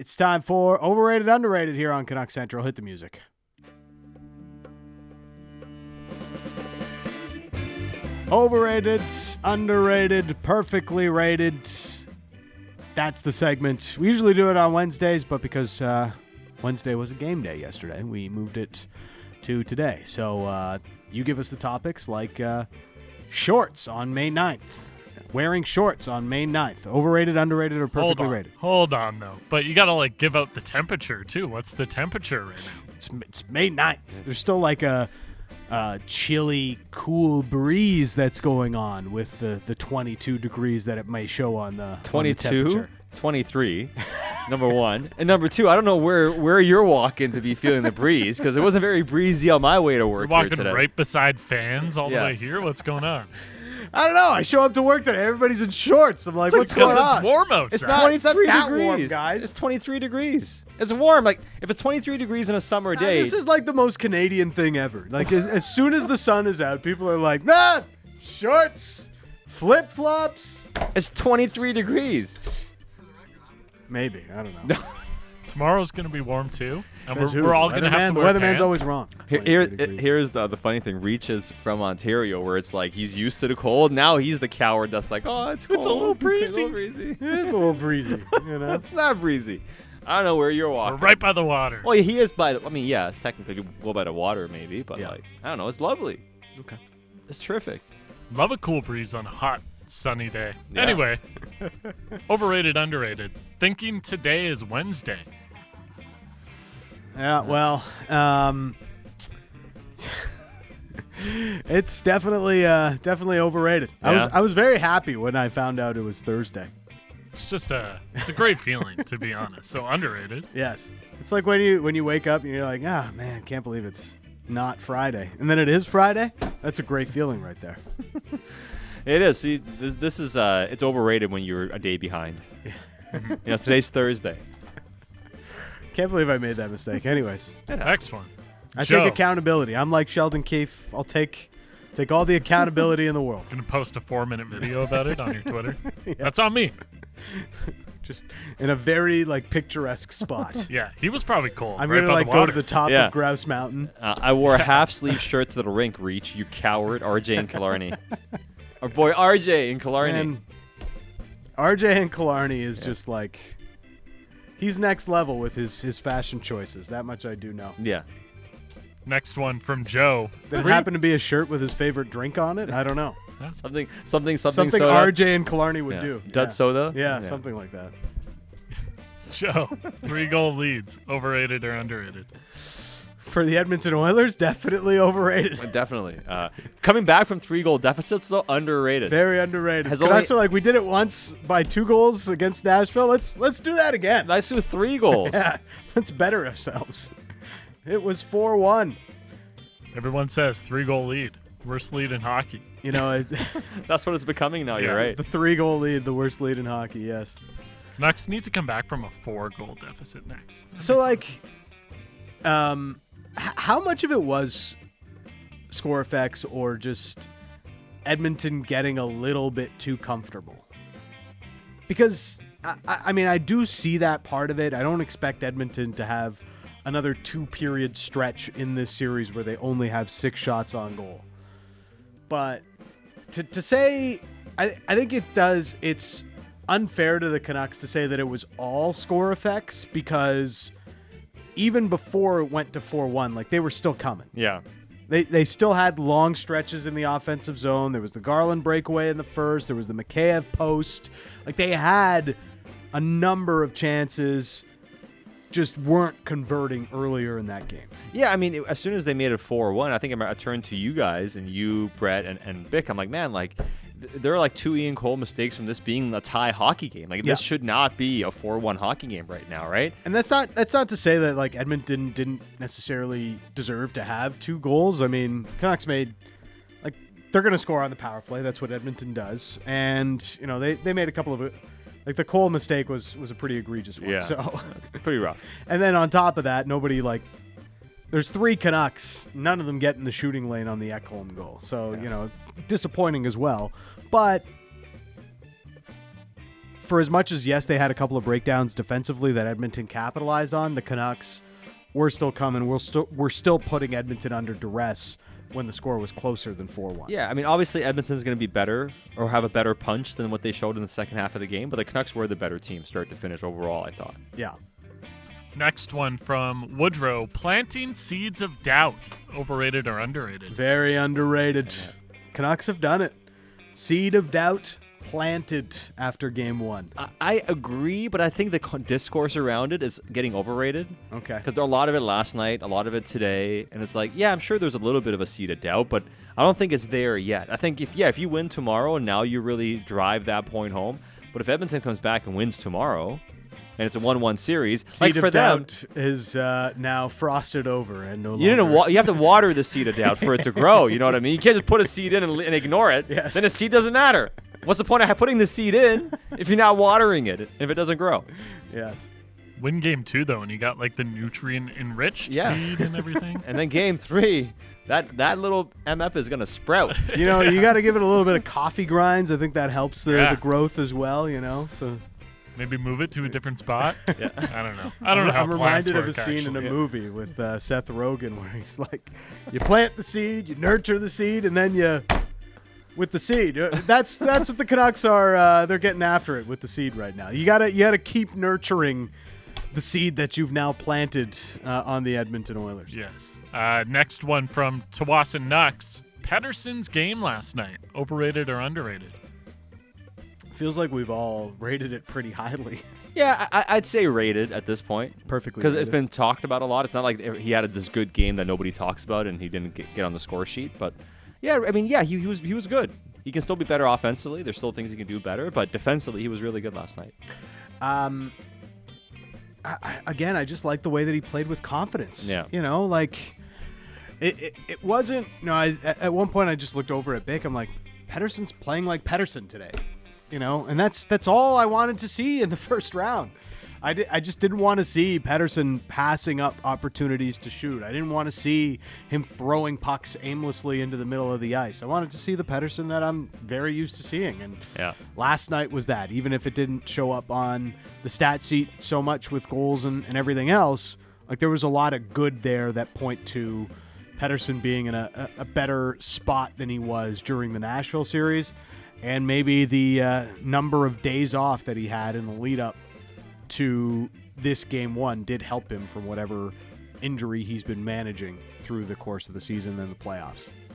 It's time for Overrated, Underrated here on Canuck Central. Hit the music. Overrated, underrated, perfectly rated. That's the segment. We usually do it on Wednesdays, but because Wednesday was a game day yesterday, we moved it to today. So you give us the topics like shorts on May 9th. Wearing shorts on May 9th. Overrated, underrated, or perfectly rated? Hold on, though. But you got to, give out the temperature, too. What's the temperature right now? It's May 9th. There's still a chilly, cool breeze that's going on with the 22 degrees that it may show on the 22, 23, number one. And number two, I don't know where you're walking to be feeling the breeze, because it wasn't very breezy on my way to work You're here walking today. right beside fans all the way here? What's going on? I don't know. I show up to work today. Everybody's in shorts. I'm like, what's going on? It's warm outside. It's 23 that degrees. warm, guys. It's 23 degrees. It's warm. If it's 23 degrees in a summer day. This is the most Canadian thing ever. As soon as the sun is out, people are like, shorts, flip-flops. It's 23 degrees. Maybe. I don't know. Tomorrow's going to be warm, too. And Says we're all going to have to wear The weatherman's pants. always wrong. Here's the funny thing. Reach is from Ontario, where it's he's used to the cold. Now he's the coward that's it's cold. It's a little breezy. It's a little breezy. It's not breezy. I don't know where you're We're walking. right by the water. Well, he is by the. It's technically you go by the water, maybe, but I don't know. It's lovely. Okay. It's terrific. Love a cool breeze on a hot, sunny day. Yeah. Anyway, overrated, underrated. Thinking today is Wednesday. Yeah, well, it's definitely overrated. Yeah. I was very happy when I found out it was Thursday. It's a great feeling, to be honest. So underrated. Yes, it's like when you wake up and you're like, man, can't believe it's not Friday, and then it is Friday. That's a great feeling right there. It is. See, this is it's overrated when you're a day behind. Today's Thursday. Can't believe I made that mistake. Anyways, Next one. I Joe. take accountability. I'm like Sheldon Keefe. I'll take all the accountability in the world. Gonna post a 4-minute video about it on your Twitter. Yes. That's on me. Just in a very picturesque spot. Yeah, he was probably cold. I'm right gonna by the go water. to the top Yeah. of Grouse Mountain. I wore a half-sleeve shirt to the rink. Reach, you coward, RJ and Killarney. Our boy RJ and Killarney. And RJ and Killarney is just he's next level with his fashion choices. That much I do know. Yeah. Next one from Joe. Did it happen to be a shirt with his favorite drink on it? I don't know. Something Something soda. RJ and Killarney would Yeah. do. Dud soda? Yeah, something like that. Joe, 3-goal leads. Overrated or underrated? For the Edmonton Oilers, definitely overrated. Definitely. Coming back from 3-goal deficits, though, underrated. Very underrated. Has Canucks are we did it once by 2 goals against Nashville. Let's do that again. Let's do 3 goals. Yeah, let's better ourselves. It was 4-1. Everyone says 3-goal lead. Worst lead in hockey. That's what it's becoming now. You're right. The 3-goal lead, the worst lead in hockey, yes. Canucks need to come back from a 4-goal deficit next. So, how much of it was score effects or just Edmonton getting a little bit too comfortable? Because, I do see that part of it. I don't expect Edmonton to have another 2-period stretch in this series where they only have 6 shots on goal. But to say, I think it's unfair to the Canucks to say that it was all score effects, because even before it went to 4-1, they were still coming. Yeah. They still had long stretches in the offensive zone. There was the Garland breakaway in the first. There was the Mikheyev post. They had a number of chances, just weren't converting earlier in that game. Yeah, as soon as they made it 4-1, I think I turned to you guys and you, Brett, and Vic. I'm like, man, there are 2 Ian Cole mistakes from this being a tie hockey game. This should not be a 4-1 hockey game right now, right? And that's not to say that Edmonton didn't necessarily deserve to have 2 goals. Canucks made they're going to score on the power play. That's what Edmonton does. And they made a couple of the Cole mistake was a pretty egregious one. Yeah, so pretty rough. And then on top of that, nobody there's 3 Canucks, none of them get in the shooting lane on the Ekholm goal. So, disappointing as well. But for as much as, yes, they had a couple of breakdowns defensively that Edmonton capitalized on, the Canucks were still coming. We're still putting Edmonton under duress when the score was closer than 4-1. Yeah, I mean, obviously Edmonton's going to be better or have a better punch than what they showed in the second half of the game, but the Canucks were the better team start to finish overall, I thought. Yeah. Next one from Woodrow. Planting seeds of doubt. Overrated or underrated? Very underrated. Canucks have done it. Seed of doubt planted after game 1. I agree, but I think the discourse around it is getting overrated. Okay. Because there are a lot of it last night, a lot of it today, and it's like, yeah, I'm sure there's a little bit of a seed of doubt, but I don't think it's there yet. I think if you win tomorrow, and now you really drive that point home. But if Edmonton comes back and wins tomorrow, and it's a 1-1 series, Seed like of for them, doubt is now frosted over and no you longer. you have to water the seed of doubt for it to grow. You know what I mean? You can't just put a seed in and ignore it. Yes. Then a seed doesn't matter. What's the point of putting the seed in if you're not watering it, if it doesn't grow? Yes. Win game 2, though, and you got like the nutrient-enriched feed and everything. And then game 3, that little MF is going to sprout. You know, you got to give it a little bit of coffee grinds. I think that helps the growth as well, you know. So maybe move it to a different spot. Yeah. I don't know. I don't know how I'm plants reminded of a work, scene in a actually. movie with Seth Rogen where he's like, you plant the seed, you nurture the seed, and then you with the seed. That's what the Canucks are. They're getting after it with the seed right now. You gotta keep nurturing the seed that you've now planted on the Edmonton Oilers. Yes. Next one from Tawasin Nux. Pettersson's game last night. Overrated or underrated? Feels like we've all rated it pretty highly. Yeah, I'd say rated at this point. Perfectly. Because it's rated. been talked about a lot. It's not like he had this good game that nobody talks about and he didn't get on the score sheet. But yeah, I mean, yeah, he was good. He can still be better offensively. There's still things he can do better. But defensively, he was really good last night. Again, I just like the way that he played with confidence. Yeah. You know, like it wasn't, you know, at one point I just looked over at Bick. I'm like, Pettersson's playing like Pettersson today. You know, and that's all I wanted to see in the first round. I just didn't want to see Pettersson passing up opportunities to shoot. I didn't want to see him throwing pucks aimlessly into the middle of the ice. I wanted to see the Pettersson that I'm very used to seeing. And last night was that. Even if it didn't show up on the stat sheet so much with goals and everything else, like there was a lot of good there that point to Pettersson being in a better spot than he was during the Nashville series. And maybe the number of days off that he had in the lead up to this game 1 did help him from whatever injury he's been managing through the course of the season and the playoffs.